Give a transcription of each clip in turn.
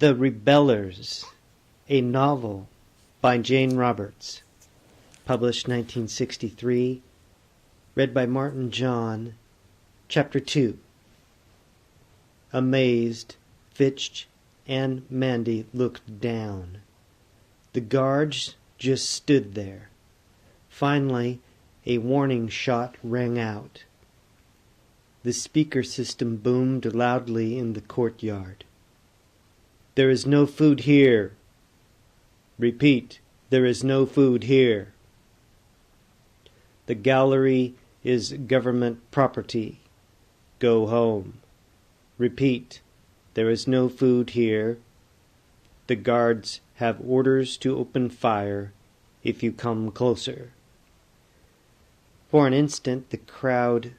The Rebellers, a novel by Jane Roberts, published 1963, read by Martin John, Chapter 2. Amazed, Fitch and Mandy looked down. The guards just stood there. Finally, a warning shot rang out. The speaker system boomed loudly in the courtyard. "There is no food here." Repeat, "There is no food here." "The gallery is government property. Go home." Repeat, "There is no food here. The guards have orders to open fire if you come closer." For an instant the crowd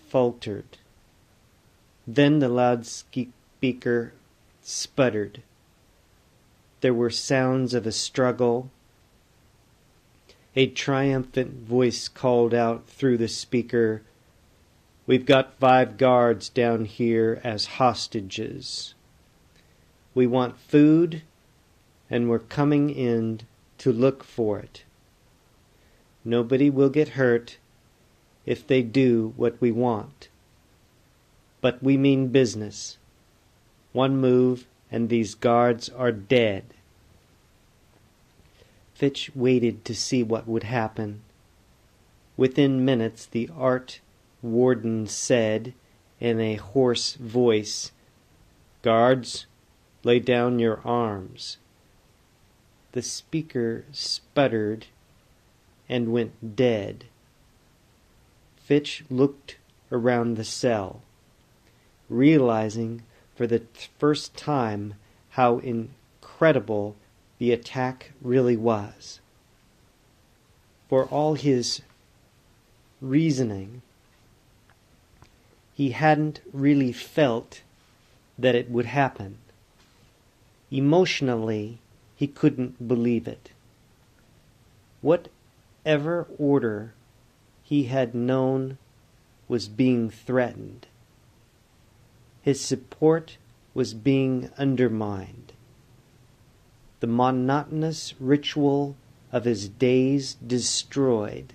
faltered. Then the loudspeaker sputtered. There were sounds of a struggle. A triumphant voice called out through the speaker, "We've got 5 guards down here as hostages. We want food, and we're coming in to look for it. Nobody will get hurt if they do what we want. But we mean business. One move and these guards are dead." Fitch waited to see what would happen. Within minutes the art warden said in a hoarse voice, "Guards, lay down your arms." The speaker sputtered and went dead. Fitch looked around the cell, realizing for the first time how incredible the attack really was. For all his reasoning, he hadn't really felt that it would happen. Emotionally, he couldn't believe it. Whatever order he had known was being threatened. His support was being undermined. The monotonous ritual of his days destroyed.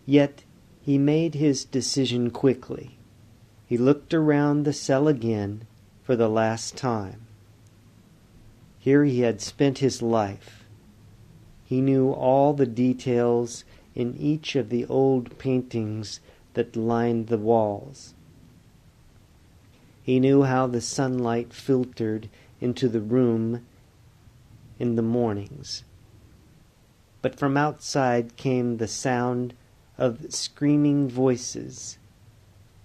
Yet he made his decision quickly. He looked around the cell again for the last time. Here he had spent his life. He knew all the details in each of the old paintings that lined the walls. He knew how the sunlight filtered into the room in the mornings. But from outside came the sound of screaming voices,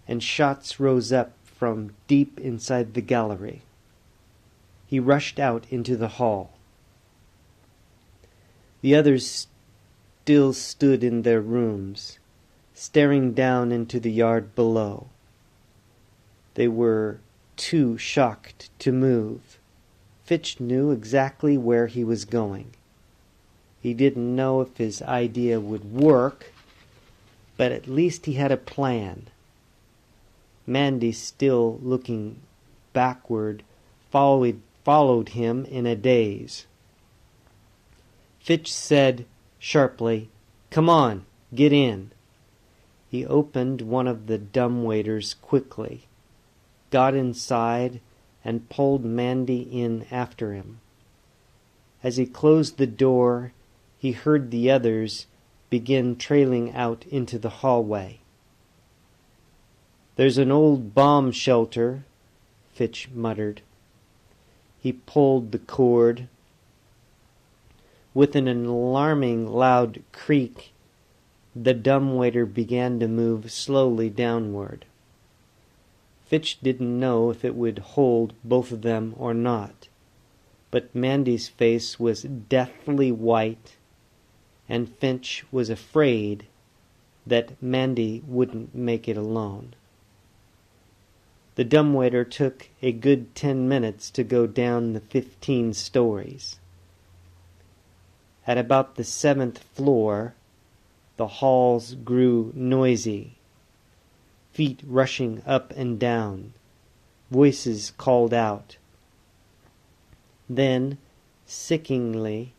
and shots rose up from deep inside the gallery. He rushed out into the hall. The others still stood in their rooms, staring down into the yard below. They were too shocked to move. Fitch knew exactly where he was going. He didn't know if his idea would work, but at least he had a plan. Mandy, still looking backward, followed him in a daze. Fitch said sharply, "Come on, get in." He opened one of the dumbwaiters quickly, got inside, and pulled Mandy in after him. As he closed the door, he heard the others begin trailing out into the hallway. "There's an old bomb shelter," Fitch muttered. He pulled the cord. With an alarming loud creak, the dumbwaiter began to move slowly downward. Fitch didn't know if it would hold both of them or not, but Mandy's face was deathly white, and Fitch was afraid that Mandy wouldn't make it alone. The dumbwaiter took a good 10 minutes to go down the 15 stories. At about the 7th floor, the halls grew noisy. Feet rushing up and down. Voices called out. Then, sickeningly,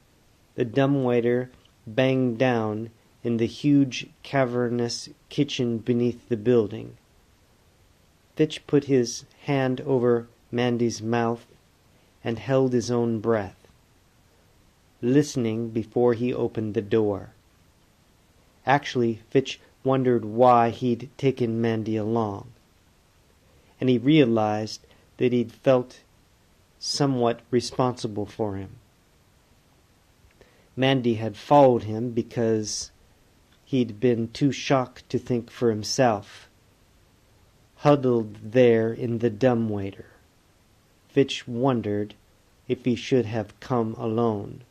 the dumbwaiter banged down in the huge cavernous kitchen beneath the building. Fitch put his hand over Mandy's mouth and held his own breath, listening before he opened the door. Actually, Fitch wondered why he'd taken Mandy along, and he realized that he'd felt somewhat responsible for him. Mandy had followed him because he'd been too shocked to think for himself. Huddled there in the dumbwaiter, Fitch wondered if he should have come alone.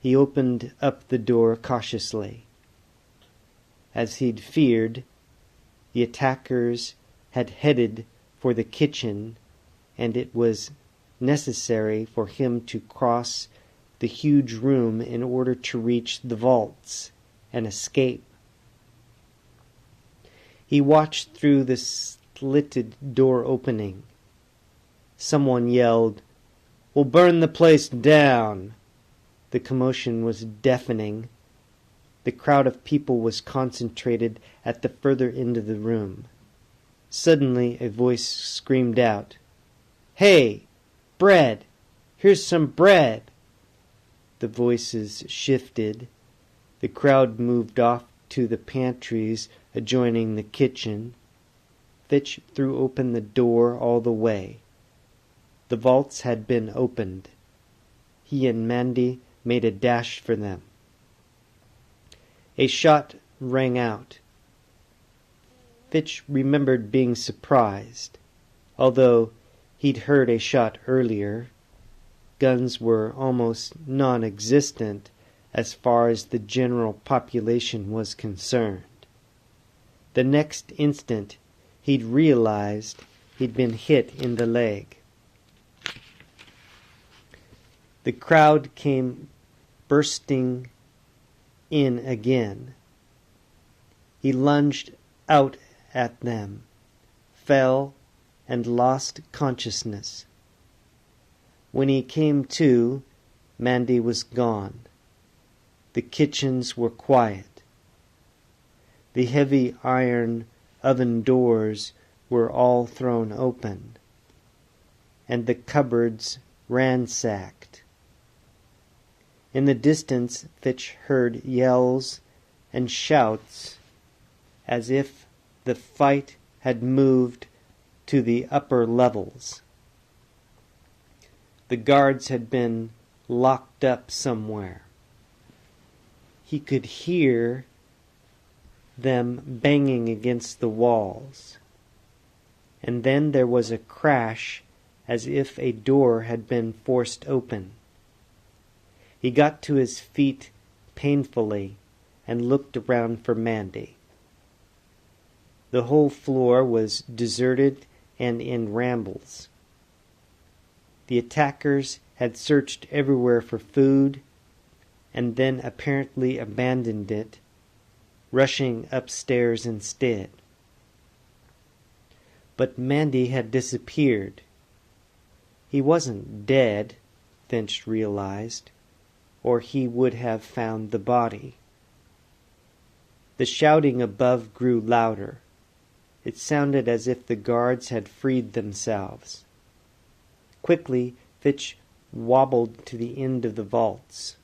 He opened up the door cautiously. As he'd feared, the attackers had headed for the kitchen, and it was necessary for him to cross the huge room in order to reach the vaults and escape. He watched through the slitted door opening. Someone yelled, "We'll burn the place down!" The commotion was deafening. The crowd of people was concentrated at the further end of the room. Suddenly a voice screamed out, "Hey! Bread! Here's some bread!" The voices shifted. The crowd moved off to the pantries adjoining the kitchen. Fitch threw open the door all the way. The vaults had been opened. He and Mandy made a dash for them. A shot rang out. Fitch remembered being surprised, although he'd heard a shot earlier. Guns were almost non-existent as far as the general population was concerned. The next instant, he'd realized he'd been hit in the leg. The crowd came bursting in again. He lunged out at them, fell, and lost consciousness. When he came to, Mandy was gone. The kitchens were quiet. The heavy iron oven doors were all thrown open, and the cupboards ransacked. In the distance, Fitch heard yells and shouts, as if the fight had moved to the upper levels. The guards had been locked up somewhere. He could hear them banging against the walls. And then there was a crash as if a door had been forced open. He got to his feet painfully and looked around for Mandy. The whole floor was deserted and in rambles. The attackers had searched everywhere for food and then apparently abandoned it, rushing upstairs instead. But Mandy had disappeared. He wasn't dead, Finch realized, or he would have found the body. The shouting above grew louder. It sounded as if the guards had freed themselves. Quickly, Fitch wobbled to the end of the vaults,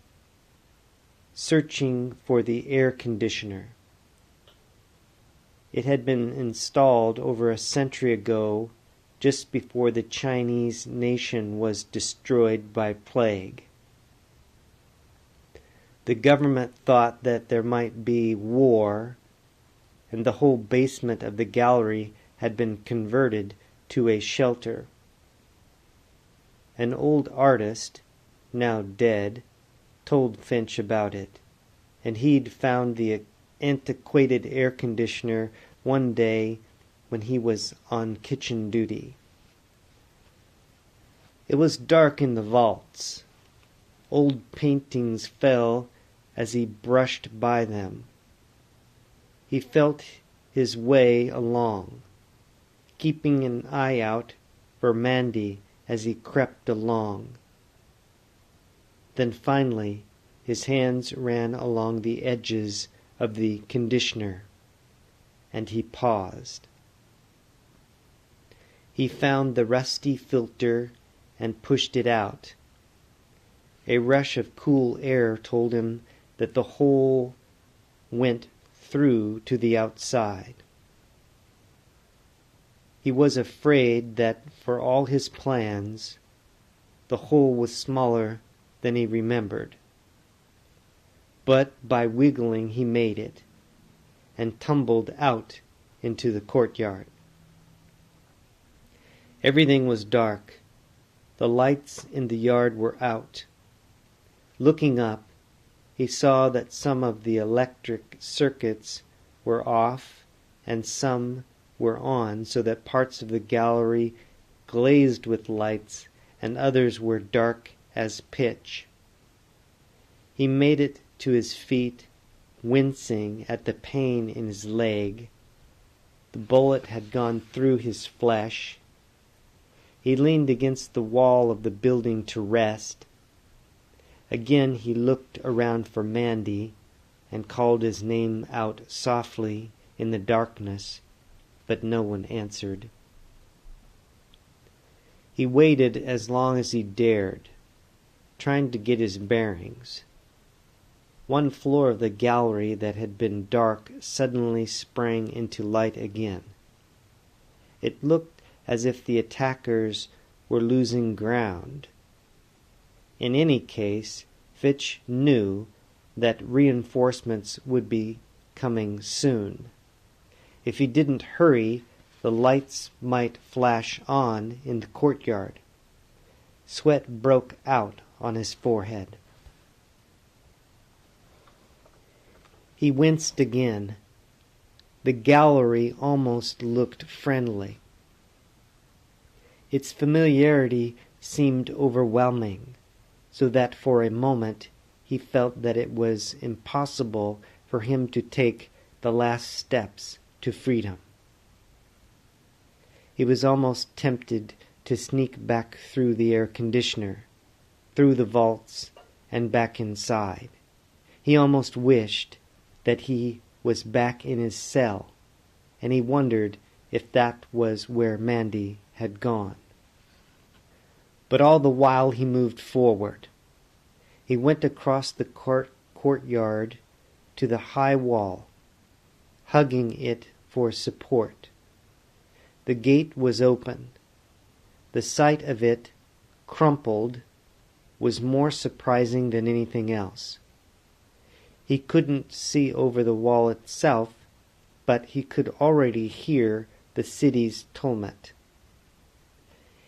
searching for the air conditioner. It had been installed over a century ago, just before the Chinese nation was destroyed by plague. The government thought that there might be war, and the whole basement of the gallery had been converted to a shelter. An old artist, now dead, told Finch about it, and he'd found the antiquated air conditioner one day when he was on kitchen duty. It was dark in the vaults. Old paintings fell as he brushed by them. He felt his way along, keeping an eye out for Mandy as he crept along, Then finally his hands ran along the edges of the conditioner, and he paused. He found the rusty filter and pushed it out. A rush of cool air told him that the hole went through to the outside. He was afraid that, for all his plans, the hole was smaller than he remembered. But by wiggling he made it, and tumbled out into the courtyard. Everything was dark. The lights in the yard were out. Looking up, he saw that some of the electric circuits were off and some were on, so that parts of the gallery glazed with lights and others were dark as pitch. He made it to his feet, wincing at the pain in his leg. The bullet had gone through his flesh. He leaned against the wall of the building to rest. Again he looked around for Mandy and called his name out softly in the darkness, but no one answered. He waited as long as he dared, trying to get his bearings. One floor of the gallery that had been dark suddenly sprang into light again. It looked as if the attackers were losing ground. In any case, Fitch knew that reinforcements would be coming soon. If he didn't hurry, the lights might flash on in the courtyard. Sweat broke out on his forehead. He winced again. The gallery almost looked friendly. Its familiarity seemed overwhelming, so that for a moment he felt that it was impossible for him to take the last steps to freedom. He was almost tempted to sneak back through the air conditioner, through the vaults, and back inside. He almost wished that he was back in his cell, and he wondered if that was where Mandy had gone. But all the while he moved forward. He went across the courtyard to the high wall, hugging it for support. The gate was open. The sight of it, crumpled, was more surprising than anything else. He couldn't see over the wall itself, but he could already hear the city's tumult.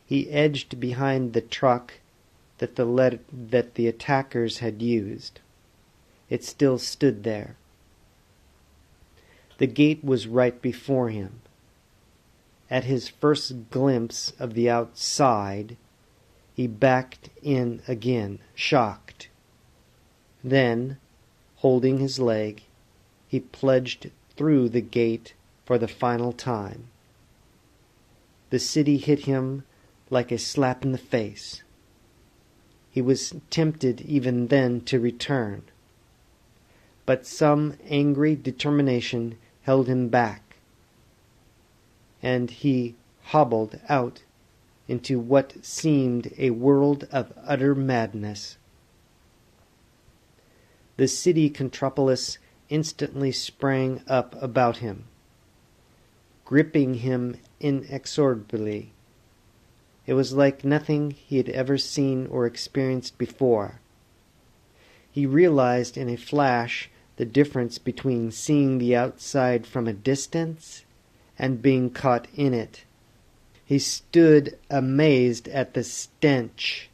He edged behind the truck that the attackers had used. It still stood there. The gate was right before him. At his first glimpse of the outside, he backed in again, shocked. Then, holding his leg, he plunged through the gate for the final time. The city hit him like a slap in the face. He was tempted even then to return, but some angry determination held him back, and he hobbled out into what seemed a world of utter madness. The city Contropolis instantly sprang up about him, gripping him inexorably. It was like nothing he had ever seen or experienced before. He realized in a flash the difference between seeing the outside from a distance and being caught in it. He stood amazed at the stench,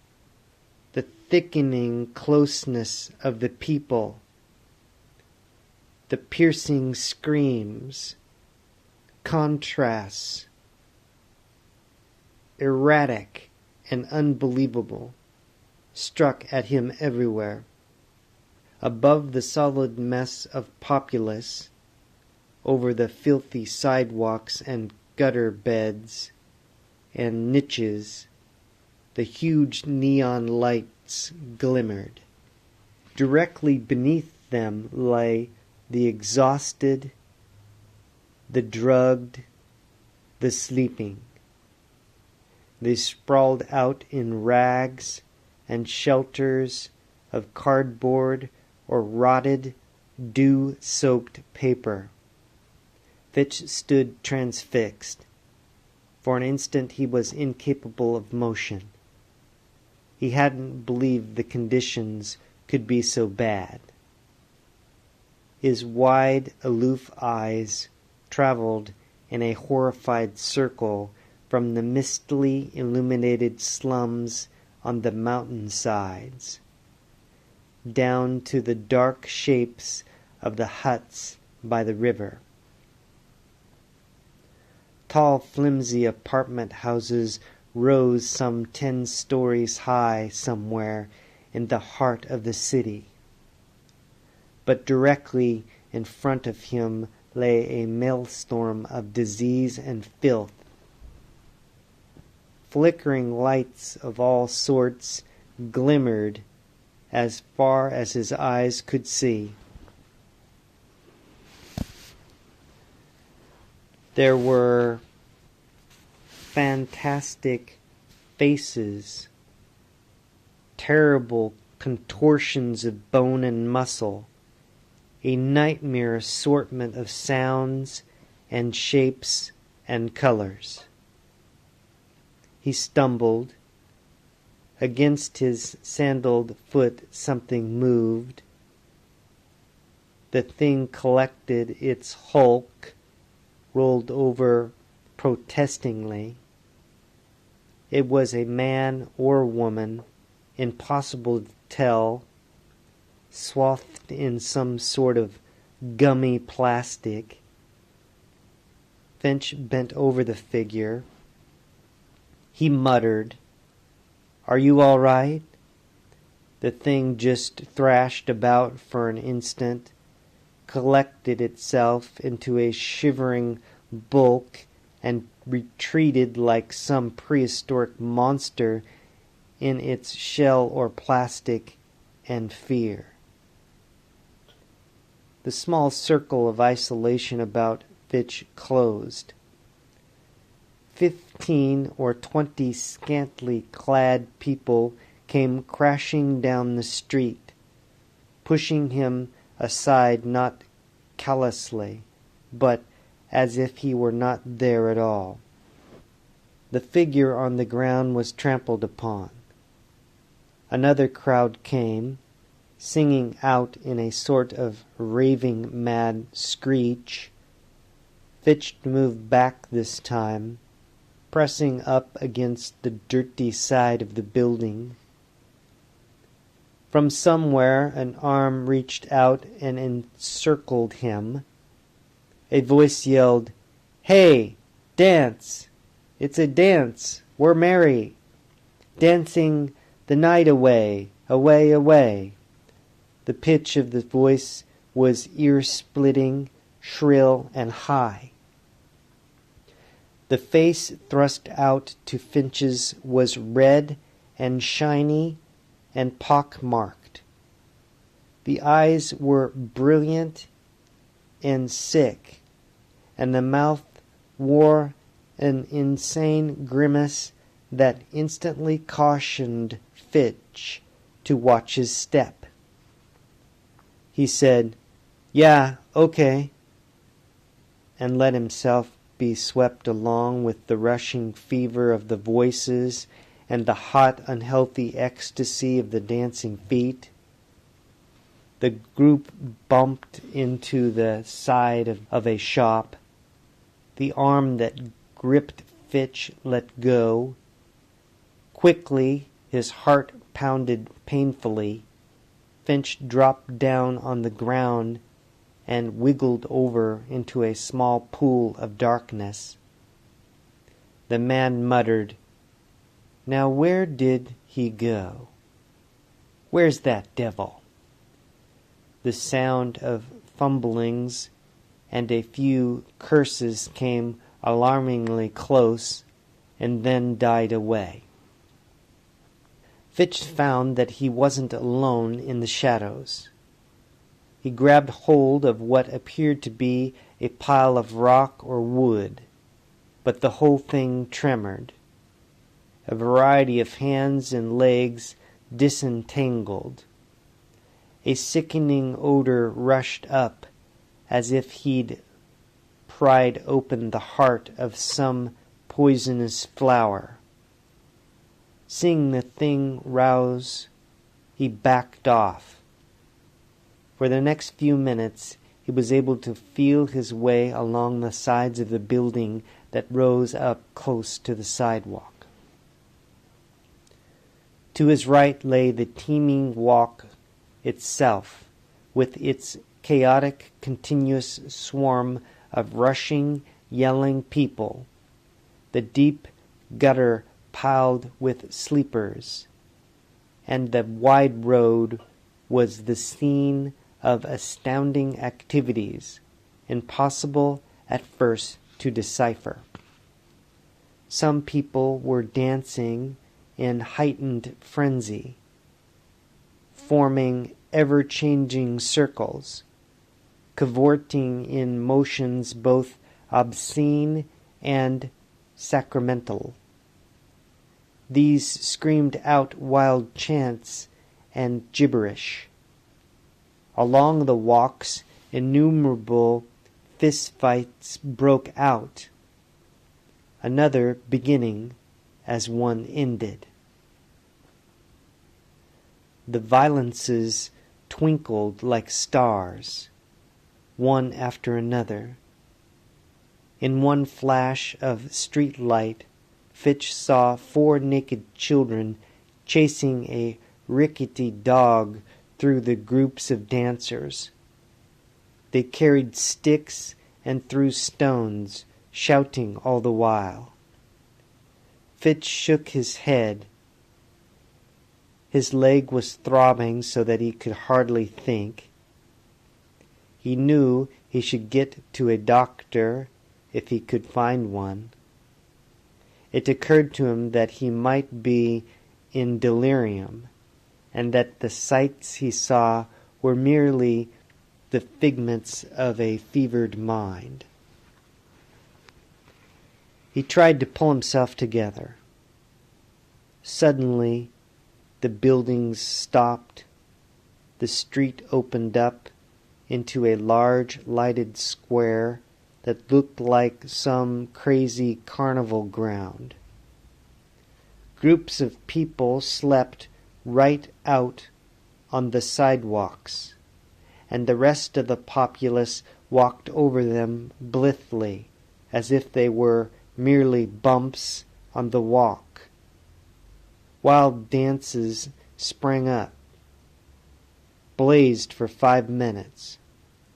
the thickening closeness of the people, the piercing screams, contrasts, erratic and unbelievable, struck at him everywhere. Above the solid mess of populace, over the filthy sidewalks and gutter beds and niches, the huge neon lights glimmered. Directly beneath them lay the exhausted, the drugged, the sleeping. They sprawled out in rags and shelters of cardboard or rotted, dew-soaked paper. Fitch stood transfixed. For an instant he was incapable of motion. He hadn't believed the conditions could be so bad. His wide, aloof eyes traveled in a horrified circle from the mistily illuminated slums on the mountain sides, down to the dark shapes of the huts by the river. Tall, flimsy apartment houses rose some 10 stories high somewhere in the heart of the city. But directly in front of him lay a maelstrom of disease and filth. Flickering lights of all sorts glimmered as far as his eyes could see. There were fantastic faces, terrible contortions of bone and muscle, a nightmare assortment of sounds and shapes and colors. He stumbled. Against his sandaled foot something moved. The thing collected its hulk, rolled over protestingly. It was a man or woman, impossible to tell, swathed in some sort of gummy plastic. Finch bent over the figure. He muttered, "Are you all right?" The thing just thrashed about for an instant, collected itself into a shivering bulk, and retreated like some prehistoric monster in its shell or plastic and fear. The small circle of isolation about Fitch closed. 15 or 20 scantily clad people came crashing down the street, pushing him aside not callously, but as if he were not there at all. The figure on the ground was trampled upon. Another crowd came, singing out in a sort of raving mad screech. Fitch moved back this time, pressing up against the dirty side of the building. From somewhere an arm reached out and encircled him. A voice yelled, "Hey, dance! It's a dance! We're merry! Dancing the night away, away, away!" The pitch of the voice was ear-splitting, shrill, and high. The face thrust out to Finch's was red and shiny and pock-marked. The eyes were brilliant and sick, and the mouth wore an insane grimace that instantly cautioned Fitch to watch his step. He said, "Yeah, okay," and let himself be swept along with the rushing fever of the voices and the hot, unhealthy ecstasy of the dancing feet. The group bumped into the side of a shop. The arm that gripped Fitch let go. Quickly, his heart pounded painfully. Finch dropped down on the ground and wiggled over into a small pool of darkness. The man muttered, "Now where did he go? Where's that devil?" The sound of fumblings and a few curses came alarmingly close and then died away. Fitch found that he wasn't alone in the shadows. He grabbed hold of what appeared to be a pile of rock or wood, but the whole thing tremored. A variety of hands and legs disentangled. A sickening odor rushed up, as if he'd pried open the heart of some poisonous flower. Seeing the thing rouse, he backed off. For the next few minutes, he was able to feel his way along the sides of the building that rose up close to the sidewalk. To his right lay the teeming walk itself, with its chaotic, continuous swarm of rushing, yelling people, the deep gutter piled with sleepers, and the wide road was the scene of astounding activities, impossible at first to decipher. Some people were dancing in heightened frenzy, forming ever-changing circles, cavorting in motions both obscene and sacramental. These screamed out wild chants and gibberish. Along the walks, innumerable fistfights broke out, another beginning as one ended. The violences twinkled like stars, one after another. In one flash of street light, Fitch saw 4 naked children chasing a rickety dog through the groups of dancers. They carried sticks and threw stones, shouting all the while. Fitch shook his head. His leg was throbbing so that he could hardly think. He knew he should get to a doctor if he could find one. It occurred to him that he might be in delirium, and that the sights he saw were merely the figments of a fevered mind. He tried to pull himself together. Suddenly, the buildings stopped. The street opened up into a large lighted square that looked like some crazy carnival ground. Groups of people slept right out on the sidewalks, and the rest of the populace walked over them blithely, as if they were merely bumps on the walk. Wild dances sprang up, blazed for 5 minutes,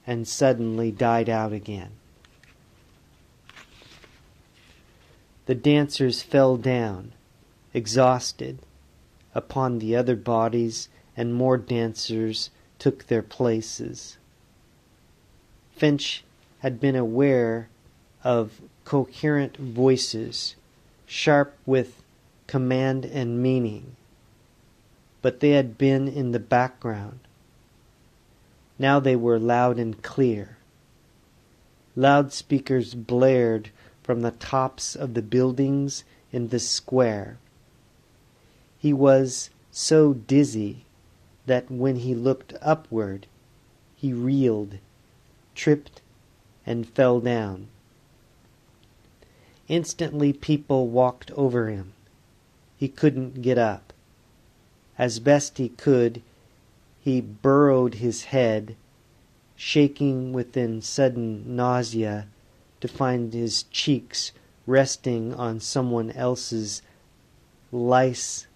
and suddenly died out again. The dancers fell down, exhausted, upon the other bodies, and more dancers took their places. Finch had been aware of coherent voices, sharp with command and meaning, but they had been in the background. Now they were loud and clear. Loudspeakers blared from the tops of the buildings in the square. He was so dizzy that when he looked upward, he reeled, tripped, and fell down. Instantly people walked over him. He couldn't get up. As best he could, he burrowed his head, shaking within sudden nausea, to find his cheeks resting on someone else's lice-ridden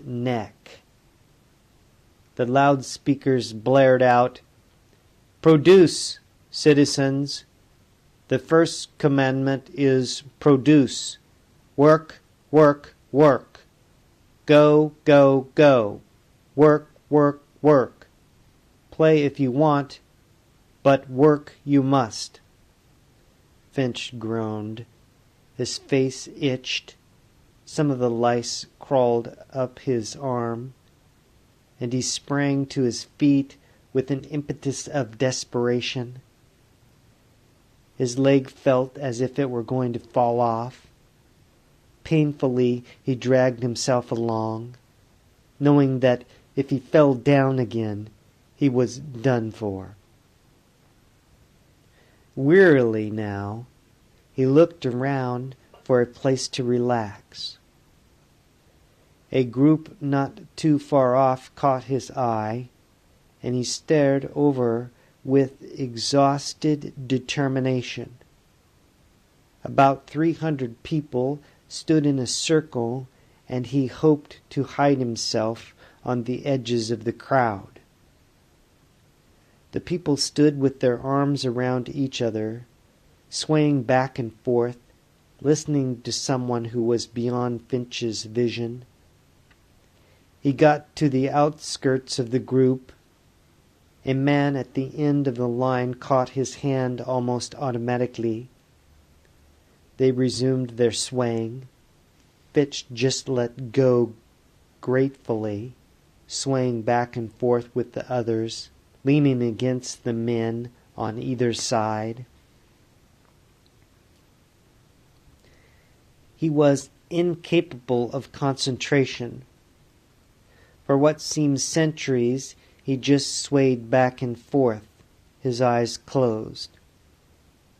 neck. The loudspeakers blared out, "Produce, citizens! The first commandment is produce. Work, work, work. Go, go, go. Work, work, work. Play if you want, but work you must." Finch groaned. His face itched. Some of the lice crawled up his arm, and he sprang to his feet with an impetus of desperation. His leg felt as if it were going to fall off. Painfully he dragged himself along, knowing that if he fell down again, he was done for. Wearily now, he looked around for a place to relax. A group not too far off caught his eye, and he stared over with exhausted determination. About 300 people stood in a circle, and he hoped to hide himself on the edges of the crowd. The people stood with their arms around each other, swaying back and forth, listening to someone who was beyond Finch's vision. He got to the outskirts of the group. A man at the end of the line caught his hand almost automatically. They resumed their swaying. Fitch just let go gratefully, swaying back and forth with the others, leaning against the men on either side. He was incapable of concentration. For what seemed centuries, he just swayed back and forth, his eyes closed.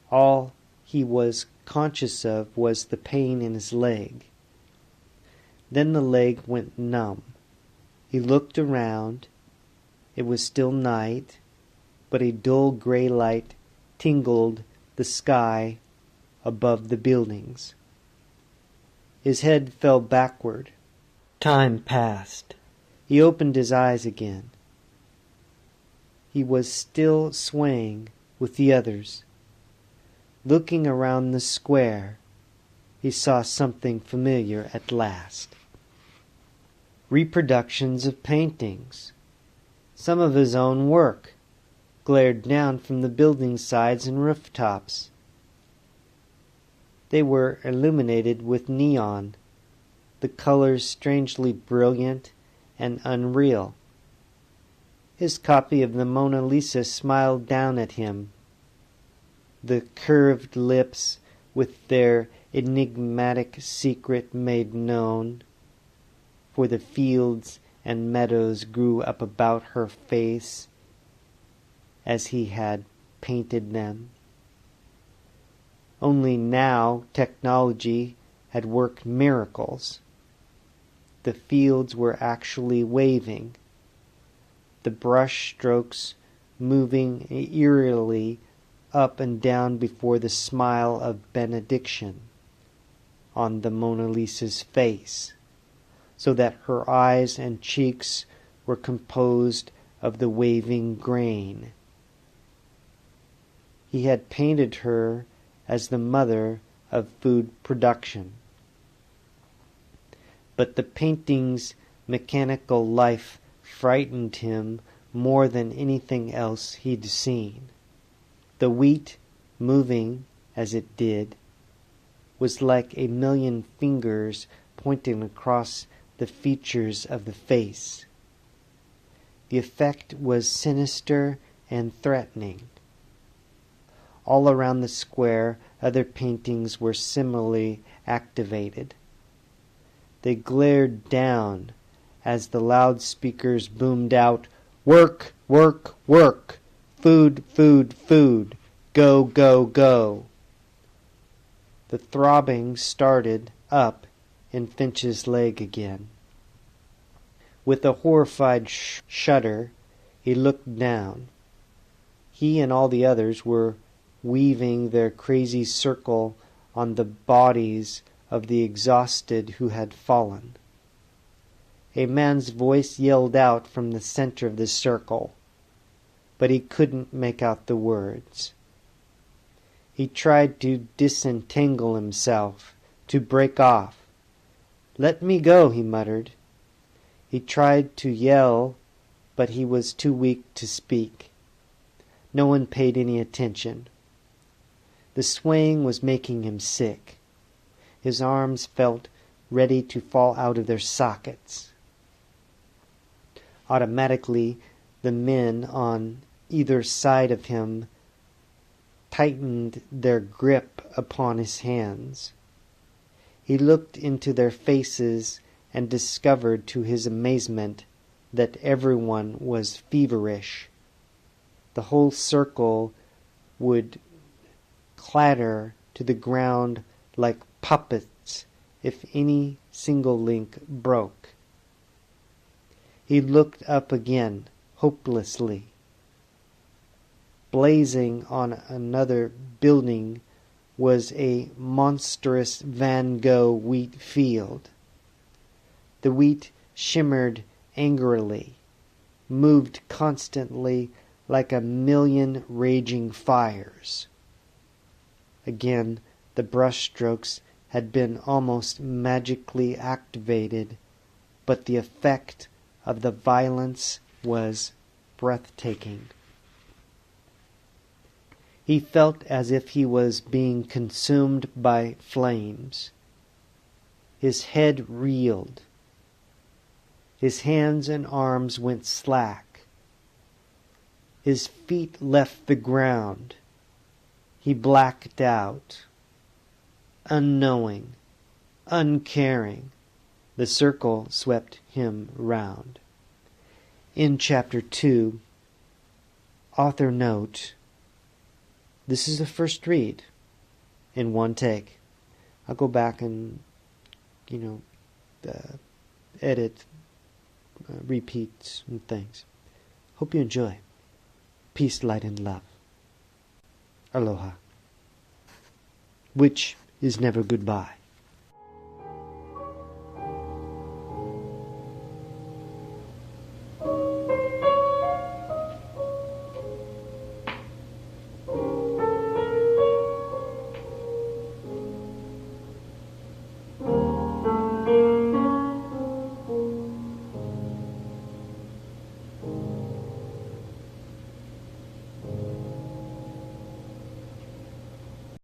All he was conscious of was the pain in his leg. Then the leg went numb. He looked around. It was still night, but a dull gray light tingled the sky above the buildings. His head fell backward. Time passed. He opened his eyes again. He was still swaying with the others. Looking around the square, he saw something familiar at last. Reproductions of paintings, some of his own work, glared down from the building sides and rooftops. They were illuminated with neon, the colors strangely brilliant and unreal. His copy of the Mona Lisa smiled down at him. The curved lips with their enigmatic secret made known, for the fields and meadows grew up about her face as he had painted them. Only now technology had worked miracles. The fields were actually waving, the brush strokes moving eerily up and down before the smile of benediction on the Mona Lisa's face, so that her eyes and cheeks were composed of the waving grain. He had painted her as the mother of food production. But the painting's mechanical life frightened him more than anything else he'd seen. The wheat, moving as it did, was like a million fingers pointing across the features of the face. The effect was sinister and threatening. All around the square, other paintings were similarly activated. They glared down as the loudspeakers boomed out, "Work, work, work! Food, food, food! Go, go, go!" The throbbing started up in Finch's leg again. With a horrified shudder, he looked down. He and all the others were weaving their crazy circle on the bodies of the exhausted who had fallen. A man's voice yelled out from the center of the circle, but he couldn't make out the words. He tried to disentangle himself, to break off. "Let me go," he muttered. He tried to yell, but he was too weak to speak. No one paid any attention. The swaying was making him sick. His arms felt ready to fall out of their sockets. Automatically, the men on either side of him tightened their grip upon his hands. He looked into their faces and discovered to his amazement that everyone was feverish. The whole circle would clatter to the ground like puppets if any single link broke. He looked up again, hopelessly. Blazing on another building was a monstrous Van Gogh wheat field. The wheat shimmered angrily, moved constantly like a million raging fires. Again, the brushstrokes had been almost magically activated, but the effect of the violence was breathtaking. He felt as if he was being consumed by flames. His head reeled. His hands and arms went slack. His feet left the ground. He blacked out. Unknowing, uncaring, the circle swept him round. In Chapter 2, author note, this is the first read in one take. I'll go back and, edit, repeat and things. Hope you enjoy. Peace, light, and love. Aloha. Which is never goodbye.